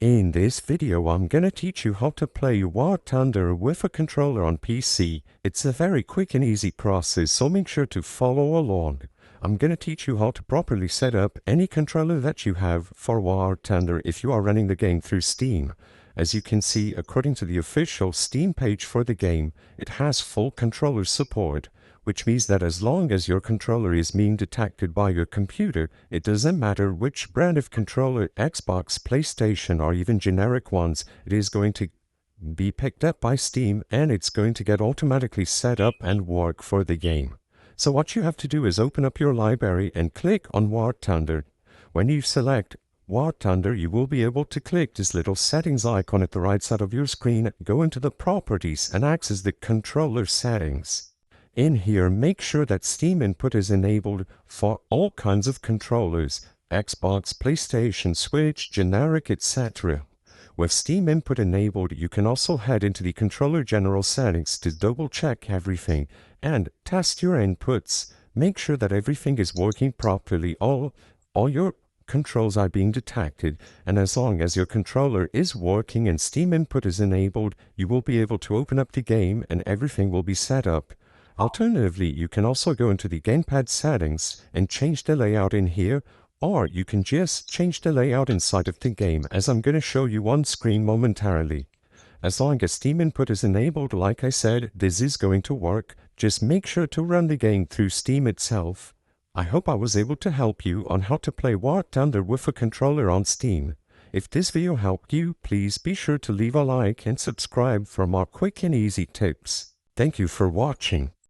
In this video, I'm gonna teach you how to play War Thunder with a controller on PC. It's a very quick and easy process, so make sure to follow along. I'm gonna teach you how to properly set up any controller that you have for War Thunder if you are running the game through Steam. As you can see, according to the official Steam page for the game, it has full controller support, which means that as long as your controller is being detected by your computer, it doesn't matter which brand of controller, Xbox, PlayStation, or even generic ones, it is going to be picked up by Steam and it's going to get automatically set up and work for the game. So what you have to do is open up your library and click on War Thunder. When you select War Thunder, you will be able to click this little settings icon at the right side of your screen, go into the properties and access the controller settings. In here, make sure that Steam input is enabled for all kinds of controllers, Xbox, PlayStation, Switch, generic, etc. With Steam input enabled, you can also head into the controller general settings to double check everything and test your inputs. Make sure that everything is working properly, all your controls are being detected, and as long as your controller is working and Steam input is enabled, you will be able to open up the game and everything will be set up. Alternatively, you can also go into the gamepad settings and change the layout in here, or you can just change the layout inside of the game, as I'm going to show you on screen momentarily. As long as Steam input is enabled, like I said, this is going to work. Just make sure to run the game through Steam itself. I hope I was able to help you on how to play War Thunder with a controller on Steam. If this video helped you, please be sure to leave a like and subscribe for more quick and easy tips. Thank you for watching.